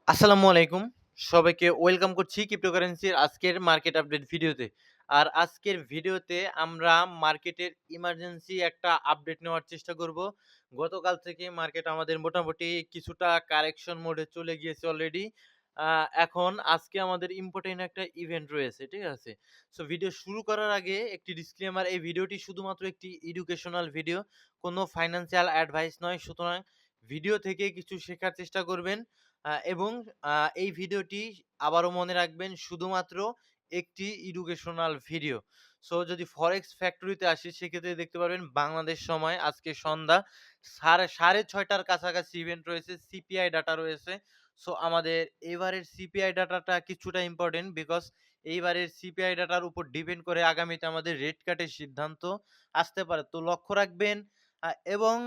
আসসালামু আলাইকুম। সবাইকে ওয়েলকাম করছি ক্রিপ্টোকারেন্সির আজকের মার্কেট আপডেট ভিডিওতে। আর আজকের ভিডিওতে আমরা মার্কেটের ইমার্জেন্সি একটা আপডেট নেওয়ার চেষ্টা করব। গতকাল থেকে মার্কেট আমাদের মোটামুটি কিছুটা কারেকশন মোডে চলে গিয়েছে অলরেডি। আ এখন আজকে আমাদের ইম্পোর্টেন্ট একটা ইভেন্ট রয়েছে, ঠিক আছে? সো ভিডিও শুরু করার আগে একটি ডিসক্লেমার, এই ভিডিওটি শুধুমাত্র একটি এডুকেশনাল ভিডিও। কোনো ফাইন্যান্সিয়াল অ্যাডভাইস নয়। সুতরাং ভিডিও থেকে কিছু শেখার চেষ্টা করবেন। এবং আ এই ভিডিওটি আবারও মনে রাখবেন শুধুমাত্র একটি এডুকেশনাল ভিডিও। সো যদি ফরেক্স ফ্যাক্টরিতে আসি সেক্ষেত্রে দেখতে পারবেন বাংলাদেশ সময় আজকে সন্ধ্যা 6:30 টার কাছাকাছি ইভেন্ট রয়েছে, সিপিআই ডাটা রয়েছে। সো আমাদের এবারের সিপিআই ডাটাটা কিছুটা ইম্পোর্টেন্ট বিকজ এইবারের সিপিআই ডাটার উপর ডিপেন্ড করে আগামীতে আমাদের রেট কাটের সিদ্ধান্ত আসতে পারে। তো লক্ষ্য রাখবেন এবং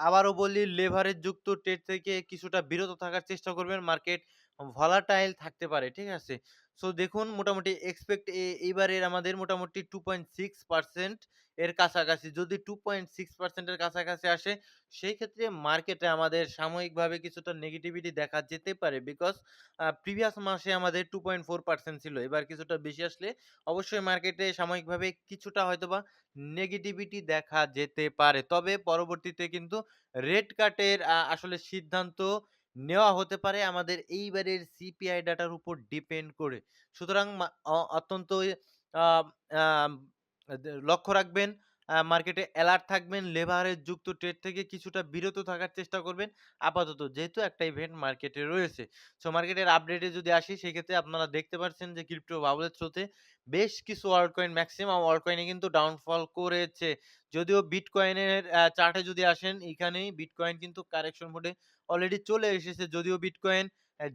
আবারও বলি লেভারেজ যুক্ত ট্রেড থেকে কিছুটা বিরত থাকার চেষ্টা করবেন। মার্কেট ভলাটাইল থাকতে পারে। ঠিক আছে? সো দেখুন মোটামুটি এক্সপেক্ট এইবারের আমাদের মোটামুটি 2.6% এর কাছাকাছি। যদি 2.6% এর কাছাকাছি আসে সেই ক্ষেত্রে মার্কেটে আমাদের সাময়িকভাবে কিছুটা নেগেটিভিটি দেখা যেতে পারে। বিকজ প্রিভিয়াস মাসে আমাদের 2.4% ছিল। এবার কিছুটা বেশি আসলে অবশ্যই মার্কেটে সাময়িকভাবে কিছুটা হয়তোবা নেগেটিভিটি দেখা যেতে পারে। তবে পরবর্তীতে কিন্তু রেট কাটের আসলে সিদ্ধান্ত নেওয়া হতে পারে আমাদের এইবারের সিপিআই ডাটার উপর ডিপেন্ড করে। সুতরাং অত্যন্ত আ আম লক্ষ্য রাখবেন, মার্কেটে এলার্ট থাকবেন, লেভারেজ যুক্ত ট্রেড থেকে কিছুটা বিরত থাকার চেষ্টা করবেন আপাতত। যেহেতু একটা ইভেন্ট মার্কেটে রয়েছে। সো মার্কেটের আপডেটে যদি আসি সেক্ষেত্রে আপনারা দেখতে পাচ্ছেন যে ক্রিপ্টো বাবলের থ্রুতে বেশ কিছু অল্ট কয়েন, ম্যাক্সিমাম অল্ট কয়েনে কিন্তু ডাউনফল করেছে। যদিও বিটকয়েনের চার্টে যদি আসেন এখানেই বিটকয়েন কিন্তু কারেকশন মোডে অলরেডি চলে এসেছে। যদিও বিটকয়েন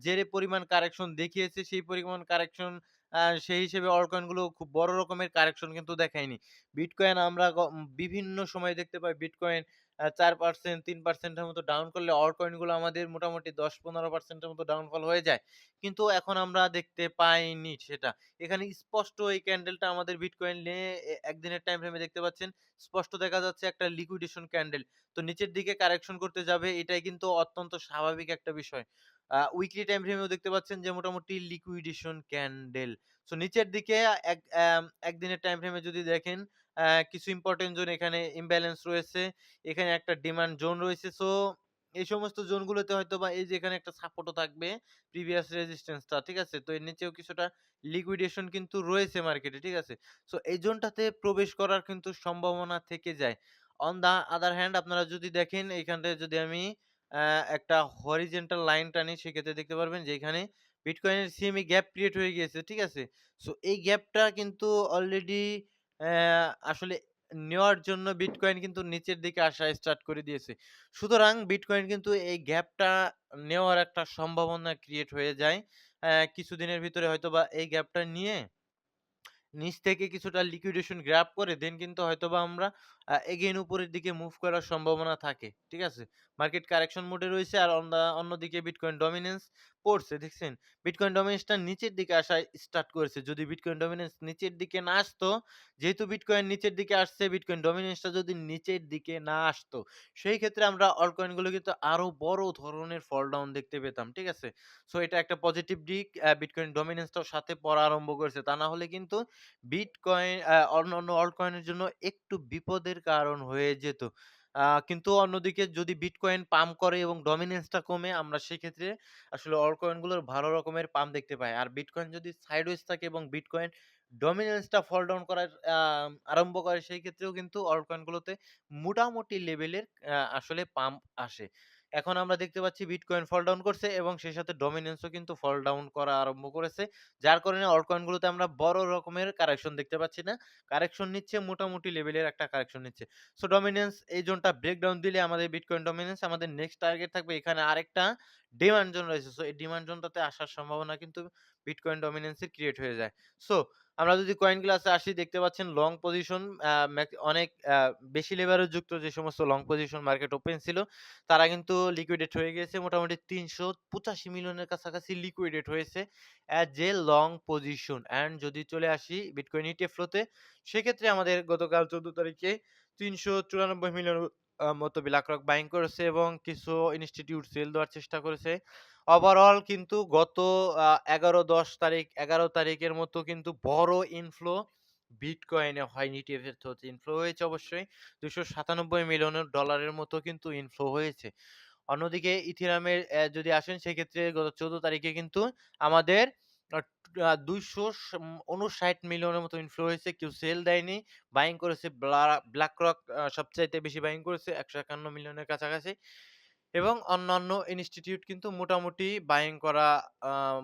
যে পরিমাণ কারেকশন দেখিয়েছে সেই পরিমাণ কারেকশন সেই হিসেবে অল্ট কয়েনগুলো খুব বড় রকমের কারেকশন কিন্তু দেখায়নি। বিটকয়েন আমরা বিভিন্ন সময় দেখতে পাই বিটকয়েন 4% 3% এর মতো ডাউন করলে অল্ট কয়েনগুলো আমাদের মোটামুটি 10-15% এর মতো ডাউনফল হয়ে যায়। কিন্তু এখন আমরা দেখতে পাইনি সেটা। এখানে স্পষ্ট এই ক্যান্ডেলটা আমাদের বিটকয়েন নিয়ে একদিনের টাইম ফ্রেমে দেখতে পাচ্ছেন। স্পষ্ট দেখা যাচ্ছে একটা লিকুইডেশন ক্যান্ডেল। তো নিচের দিকে কারেকশন করতে যাবে এটাই কিন্তু অত্যন্ত স্বাভাবিক একটা বিষয়। উইকলি টাইম ফ্রেমেও দেখতে পাচ্ছেন যে মোটামুটি লিকুইডেশন ক্যান্ডেল। সো নিচের দিকে একদিনের টাইম ফ্রেমে যদি দেখেন কিছু ইম্পোর্টেন্ট জোন এখানে ইমব্যালেন্স রয়েছে। এখানে একটা ডিমান্ড জোন রয়েছে। সো এই সমস্ত জোনগুলোতে হয়তোবা এই যে এখানে একটা সাপোর্টও থাকবে প্রিভিয়াস রেজিস্ট্যান্সটা, ঠিক আছে? তো এর নিচেও কিছুটা লিকুইডেশন কিন্তু রয়েছে মার্কেটে, ঠিক আছে? সো এই জোনটাতে প্রবেশ করার কিন্তু সম্ভাবনা থেকে যায়। অন দ্য আদার হ্যান্ড আপনারা যদি দেখেন এইখানটায় যদি আমি একটা হরিজন্টাল লাইন টানি সেক্ষেত্রে দেখতে পারবেন যে এখানে বিটকয়েনের সিএমই গ্যাপ ক্রিয়েট হয়ে গিয়েছে, ঠিক আছে? সো এই গ্যাপটা কিন্তু অলরেডি আসলে নেওয়ার জন্য বিটকয়েন কিন্তু নিচের দিকে আসা স্টার্ট করে দিয়েছে। সুতরাং বিটকয়েন কিন্তু এই গ্যাপটা নেওয়ার একটা সম্ভাবনা ক্রিয়েট হয়ে যায়। কিছুদিনের ভিতরে হয়তোবা এই গ্যাপটা নিয়ে নিচ থেকে কিছুটা লিকুইডেশন গ্র্যাব করে দেন কিন্তু হয়তোবা আমরা এগেইন উপরের দিকে মুভ করার সম্ভাবনা থাকে। ঠিক আছে? মার্কেট কারেকশন মোডে রয়েছে আর অন্যদিকে বিটকয়েন ডমিন্যান্স পড়ছে দেখছেন? বিটকয়েন ডমিন্যান্সটা নিচের দিকে আসা স্টার্ট করেছে। যদি বিটকয়েন ডমিন্যান্স নিচের দিকে না আসতো, যেহেতু বিটকয়েন নিচের দিকে আসছে, বিটকয়েন ডমিন্যান্সটা যদি নিচের দিকে না আসতো, সেই ক্ষেত্রে আমরা অল্ট কয়েনগুলো কিন্তু আরো বড় ধরনের ফল ডাউন দেখতে পেতাম। ঠিক আছে? সো এটা একটা পজিটিভ দিক। বিটকয়েন ডমিন্যান্সটাও সাথে পড়া আরম্ভ করেছে। তা না হলে কিন্তু বিটকয়েন অন্যান্য অল্ট কয়েনের জন্য একটু বিপদের কারণ হয়ে যেত। কিন্তু অন্যদিকে যদি বিটকয়েন পাম্প করে এবং ডমিন্যান্সটা কমে আমরা সেক্ষেত্রে আসলে অল্ট কয়েনগুলোর ভালো রকমের পাম্প দেখতে পাই। আর বিটকয়েন যদি সাইডওয়েজ থাকে এবং বিটকয়েন ডমিন্যান্সটা ফল ডাউন করার আরম্ভ করে সেই ক্ষেত্রেও কিন্তু অল্ট কয়েনগুলোতে মোটামুটি লেভেলের আসলে পাম্প আসে। এখন আমরা দেখতে পাচ্ছি বিটকয়েন ফল ডাউন করছে এবং সেই সাথে ডমিন্যান্সও কিন্তু ফল ডাউন করা আরম্ভ করেছে। যার কারণে অল্ট কয়েনগুলোতে আমরা বড় রকমের কারেকশন দেখতে পাচ্ছি না। কারেকশন নিচ্ছে মোটামুটি লেভেলের একটা কারেকশন নিচ্ছে। সো ডমিন্যান্স এই জোনটা ব্রেকডাউন দিলে আমাদের বিটকয়েন ডমিন্যান্স আমাদের নেক্সট টার্গেট থাকবে এখানে আরেকটা ডিমান্ড জোন রয়েছে। সো এই ডিমান্ড জোনটাতে আসার সম্ভাবনা কিন্তু বিটকয়েন ডমিন্যান্স এর ক্রিয়েট হয়ে যায়। সো আমরা যদি কয়েন ক্লাসে আসি দেখতে পাচ্ছেন লং পজিশন অনেক বেশি লেভারেজ যুক্ত যে সমস্ত লং পজিশন মার্কেট ওপেন ছিল তারা কিন্তু লিকুইডেট হয়ে গিয়েছে। মোটামুটি ৩৮৫ মিলিয়নের কাছাকাছি লিকুইডেট হয়েছে as a long position. And যদি চলে আসি বিটকয়েন ইটিএফ ফ্লোতে সেক্ষেত্রে আমাদের গতকাল ১৪ তারিখে ৩৯৪ মিলিয়ন মতো BlackRock বাইং করেছে এবং কিছু ইনস্টিটিউট সেল দেওয়ার চেষ্টা করেছে। ওভারঅল কিন্তু গত ১১-১০ তারিখ ১১ তারিখের মতো কিন্তু বড় ইনফ্লো বিটকয়েনে হয়নি। ইটিএফ এর থ্রুতে ইনফ্লো হয়েছে অবশ্যই। $২৯৭ মিলিয়ন মতো কিন্তু ইনফ্লো হয়েছে। অন্যদিকে ইথেরিয়ামের যদি আসেন সেক্ষেত্রে গত ১৪ তারিখে কিন্তু আমাদের আ আ ২৫৯ মিলিয়নের মতো ইনফ্লো হয়েছে। কেউ সেল দেয়নি। বাইং করেছে BlackRock সবচাইতে বেশি বাইং করেছে ১৫১ মিলিয়নের কাছাকাছি। এবং অন্যান্য ইনস্টিটিউট কিন্তু আ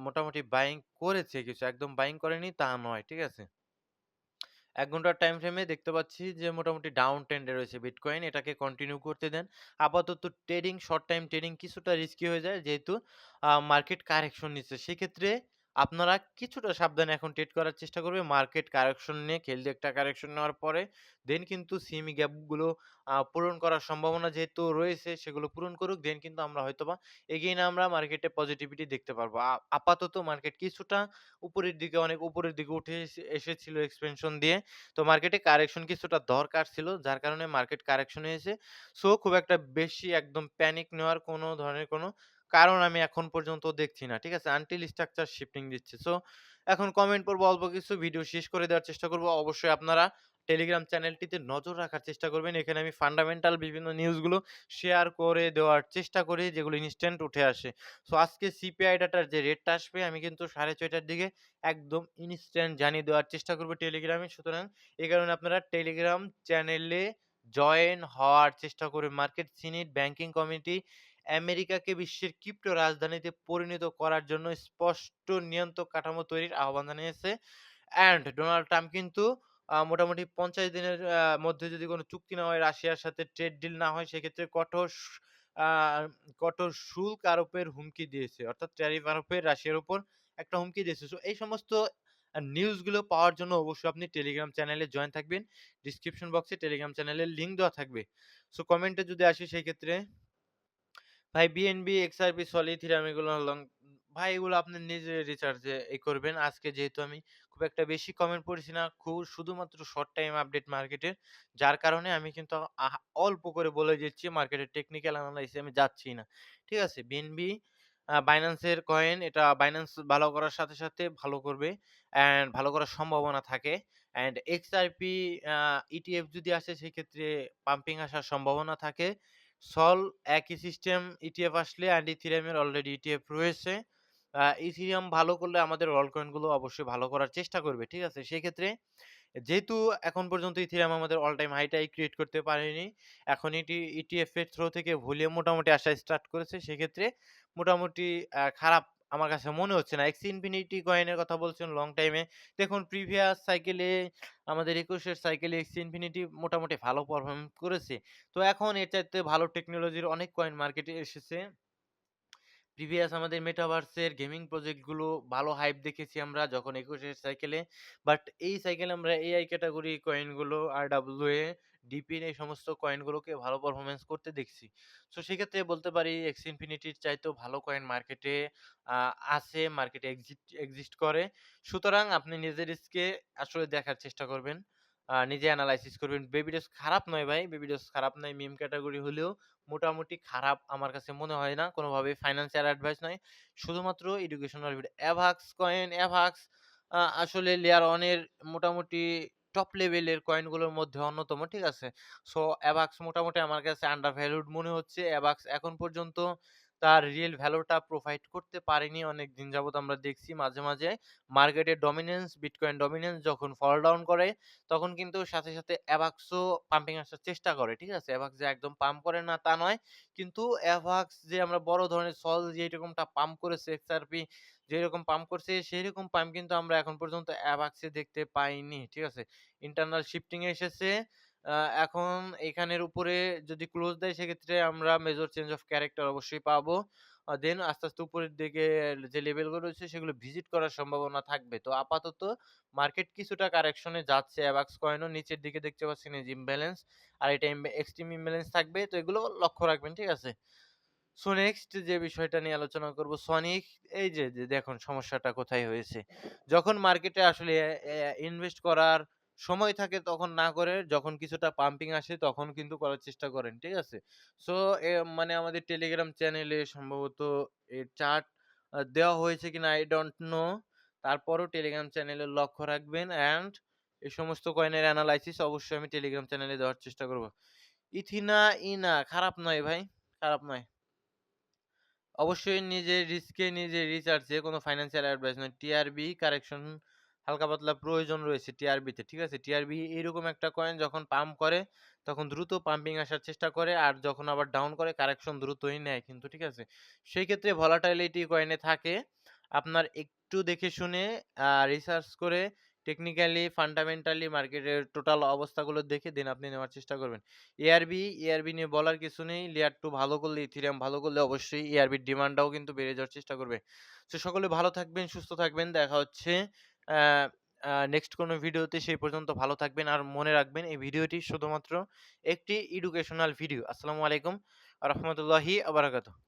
মোটামুটি বাইং করেছে কিছু। একদম বাইং করেনি তা নয়। ঠিক আছে? ১ ঘন্টার টাইম ফ্রেমে দেখতে পাচ্ছি যে মোটামুটি ডাউন ট্রেন্ডে রয়েছে বিটকয়েন। এটাকে কন্টিনিউ করতে দেন। আপাতত শর্ট টাইম ট্রেডিং কিছুটা রিস্কি হয়ে যায় যেহেতু মার্কেট কারেকশন নিচ্ছে। সেক্ষেত্রে আপনারা কিছুটা সাবধানে এখন ট্রেড করার চেষ্টা করবেন। মার্কেট কারেকশন নিয়ে হেলদি একটা কারেকশন নেওয়ার পরে দেন কিন্তু সিএমই গ্যাপ গুলো পূরণ করার সম্ভাবনা যেহেতু রয়েছে সেগুলো পূরণ করুক। দেন কিন্তু আমরা হয়তোবা এগেইন আমরা মার্কেটে পজিটিভিটি দেখতে পারবো। আপাতত মার্কেট কিছুটা উপরের দিকে অনেক উপরের দিকে উঠে এসেছিল এক্সপেনশন দিয়ে। তো মার্কেটে কারেকশন কিছুটা দরকার ছিল। যার কারণে মার্কেট কারেকশন হয়েছে। সো খুব একটা বেশি একদম প্যানিক নেওয়ার কোন ধরনের কোন কারণ আমি এখন পর্যন্ত দেখছি না। ঠিক আছে? আনটিল স্ট্রাকচার শিফটিং দিচ্ছে। সো এখন কমেন্ট পড়বো অল্প কিছু, ভিডিও শেষ করে দেওয়ার চেষ্টা করব। অবশ্যই আপনারা টেলিগ্রাম চ্যানেলটিতে নজর রাখার চেষ্টা করবেন। এখানে আমি ফান্ডামেন্টাল বিভিন্ন নিউজগুলো শেয়ার করে দেওয়ার চেষ্টা করি যেগুলো ইনস্ট্যান্ট উঠে আসে। সো আজকে সিপিআই ডাটার যে রেটটা আসবে আমি কিন্তু ৬:৩০ টার দিকে একদম ইনস্ট্যান্ট জানিয়ে দেওয়ার চেষ্টা করব টেলিগ্রামে। সুতরাং এই কারণে আপনারা টেলিগ্রাম চ্যানেলে জয়েন হওয়ার চেষ্টা করবেন। মার্কেট সিনিট ব্যাংকিং কমিটি আমেরিকাকে বিশ্বের ক্রিপ্টো রাজধানীতে পরিণত করার জন্য স্পষ্ট নিয়ন্ত্রক কাঠামো তৈরির আহ্বান জানিয়েছে। অ্যান্ড ডোনাল্ড ট্রাম্প কিন্তু মোটামুটি ৫০ দিনের মধ্যে যদি কোন চুক্তি না হয়, রাশিয়ার সাথে ট্রেড ডিল না হয় সেক্ষেত্রে আ কঠোর শুল্ক আরোপের হুমকি দিয়েছে। অর্থাৎ ট্যারিফ আরোপের রাশিয়ার উপর একটা হুমকি দিয়েছে। সো এই সমস্ত নিউজগুলো পাওয়ার জন্য অবশ্যই আপনি টেলিগ্রাম চ্যানেলে জয়েন থাকবেন। ডেসক্রিপশন বক্সে টেলিগ্রাম চ্যানেলের লিংক দেওয়া থাকবে। সো কমেন্টে যদি আসি সেই ক্ষেত্রে ভাই বিএনবি, এক্সআরপি, সলিড, ইথেরিয়াম এগুলো লং ভাই এগুলো আপনি নিজে রিসার্চে করবেন। আজকে যেহেতু আমি খুব একটা বেশি কমেন্ট পড়ছি না, শুধুমাত্র শর্ট টাইম আপডেট মার্কেটের। যার কারণে আমি কিন্তু অল্প করে বলে দিচ্ছি মার্কেটের টেকনিক্যাল এনালাইসিস এ আমি যাচ্ছি না। ঠিক আছে? বিএনবি বাইন্যান্স এর কয়েন এটা বাইন্যান্স ভালো করার সাথে, সাথে ভালো করবে অ্যান্ড ভালো করার সম্ভাবনা থাকে। অ্যান্ড এক্সআরপি আ ইটিএফ যদি আসে সেক্ষেত্রে পাম্পিং আসার সম্ভাবনা থাকে। সল একই সিস্টেম ইটিএফ আসলে অ্যান্ড ইথেরিয়ামের অলরেডি ইটিএফ রয়েছে। ইথেরিয়াম ভালো করলে আমাদের অল্ট কয়েন গুলো অবশ্যই ভালো করার চেষ্টা করবে। ঠিক আছে? সেক্ষেত্রে যেহেতু এখন পর্যন্ত ইথেরিয়াম আমাদের অল টাইম হাইটাই ক্রিয়েট করতে পারেনি। এখন এটি ইটিএফ এর থ্রো থেকে ভলিউম মোটামুটি আসা স্টার্ট করেছে। সেক্ষেত্রে মোটামুটি খারাপ আমার কাছে মনে হচ্ছে না। এক্স ইনফিনিটি কয়েনের কথা বলছেন লং টাইমে। দেখুন প্রিভিয়াস সাইকেলে আমাদের ২১ এর সাইকেলে এক্স ইনফিনিটি মোটামুটি ভালো পারফর্ম করেছে। তো এখন এর চাইতে ভালো টেকনোলজির অনেক কয়েন মার্কেটে এসেছে। প্রিভিয়াস আমাদের মেটাভার্সের গেমিং প্রজেক্ট গুলো ভালো হাইপ দেখেছি আমরা যখন ২১ এর সাইকেলে। বাট এই সাইকেলে আমরা এআই ক্যাটেগরি কয়েন গুলো RWA, ডিপিন এই সমস্ত কয়েন গুলোকে ভালো পারফরম্যান্স করতে দেখছি। সো সেক্ষেত্রে বলতে পারি এক্স ইনফিনিটির চাইতেও ভালো কয়েন মার্কেটে আ আছে, মার্কেটে এক্সিস্ট করে। সুতরাং আপনি নিজের রিস্কে আসলে দেখার চেষ্টা করবেন। নিজে এনালাইসিস করবেন। বেবিডস খারাপ নয় ভাই, বেবিডস খারাপ নয়। মিম ক্যাটেগরি হলেও মোটামুটি খারাপ আমার কাছে মনে হয় না। কোনোভাবেই ফাইন্যান্সিয়াল অ্যাডভাইস নয়। শুধুমাত্র এডুকেশনাল ভিডিও। অ্যাভাক্স আসলে লেয়ার 1 এর মোটামুটি টপ লেভেলের কয়েনগুলোর মধ্যে অন্যতম। ঠিক আছে? সো অ্যাভাক্স মোটামুটি আমার কাছে আন্ডার ভ্যালুড মনে হচ্ছে। অ্যাভাক্স এখন পর্যন্ত তার রিয়েল ভ্যালুটা প্রোভাইড করতে পারেনি। অনেকদিন যাবৎ আমরা দেখছি মাঝে, মাঝে মার্কেটের ডমিন্যান্স, বিটকয়েন ডমিন্যান্স যখন ফল ডাউন করে তখন কিন্তু সাথে, সাথে অ্যাভাক্সও পাম্পিং আসার চেষ্টা করে। ঠিক আছে? অ্যাভাক্স যে একদম পাম্প করে না তা নয়। কিন্তু অ্যাভাক্স যে আমরা বড় ধরনের সল যেরকমটা পাম্প করেছে, এক্সআরপি যেরকম পাম্প করছে সেইরকম পাম্প কিন্তু আমরা এখন পর্যন্ত অ্যাভাক্সে দেখতে পাইনি। ঠিক আছে? ইন্টারনাল শিফটিং এ এসেছে। আ এখন এখানের উপরে যদি ক্লোজ দেয় সেক্ষেত্রে আমরা মেজর চেঞ্জ অফ ক্যারেক্টার অবশ্যই পাবো। দেন আস্তে, আস্তে উপরের দিকে যে লেভেলগুলো রয়েছে সেগুলো ভিজিট করার সম্ভাবনা থাকবে। তো আপাতত মার্কেট কিছুটা কারেকশন এ যাচ্ছে। অ্যাভাক্স কয়েনও নিচের দিকে দেখতে পাচ্ছেন এই যে ইমব্যালেন্স। আর এটা এক্সট্রিম ইমব্যালেন্স থাকবে। তো এগুলো লক্ষ্য রাখবেন। ঠিক আছে? সো নেক্সট যে বিষয়টা নিয়ে আলোচনা করব সনিক এই যে দেখুন সমস্যাটা কোথায় হয়েছে। যখন মার্কেটে আসলে ইনভেস্ট করার সময় থাকে তখন না করে যখন কিছুটা পাম্পিং আসে তখন কিন্তু করার চেষ্টা করেন। ঠিক আছে? সো মানে আমাদের টেলিগ্রাম চ্যানেলে সম্ভবত এর চার্ট দেওয়া হয়েছে কিনা I don't know। তারপরও টেলিগ্রাম চ্যানেলে লক্ষ্য রাখবেন অ্যান্ড এই সমস্ত কয়েনের এনালাইসিস অবশ্যই আমি টেলিগ্রাম চ্যানেলে দেওয়ার চেষ্টা করব। ইথিনা, ইনা খারাপ নয় ভাই, খারাপ নয়। অবশ্যই নিজের রিস্কে নিজের রিসার্চে কোনো ফাইন্যান্সিয়াল অ্যাডভাইস নয়। টিআরবি কারেকশন হালকা পাতলা প্রয়োজন রয়েছে টিআরবিতে। ঠিক আছে? টিআরবি এরকম একটা কয়েন যখন পাম্প করে তখন দ্রুত পাম্পিং আসার চেষ্টা করে আর যখন আবার ডাউন করে কারেকশন দ্রুতই নেয় কিন্তু। ঠিক আছে? সেই ক্ষেত্রে ভলাটাইলিটি কয়েনে থাকে। আপনার একটু দেখে শুনে রিসার্চ করে টেকনিক্যালি ফান্ডামেন্টালি মার্কেটের টোটাল অবস্থাগুলো দেখে দেন আপনি নেওয়ার চেষ্টা করবেন। এআরবি নিয়ে বলার কিছু নেই। লেয়ার 2 ভালো করলে, ইথেরিয়াম ভালো করলে অবশ্যই এআরবির ডিমান্ডটাও কিন্তু বেড়ে যাওয়ার চেষ্টা করবে। সো সকলে ভালো থাকবেন, সুস্থ থাকবেন। দেখা হচ্ছে আ নেক্সট কোনো ভিডিওতে। সেই পর্যন্ত ভালো থাকবেন। আর মনে রাখবেন এই ভিডিওটি শুধুমাত্র একটি এডুকেশনাল ভিডিও। আসসালামু আলাইকুম ওয়া রাহমাতুল্লাহি ওয়া বারাকাতুহু।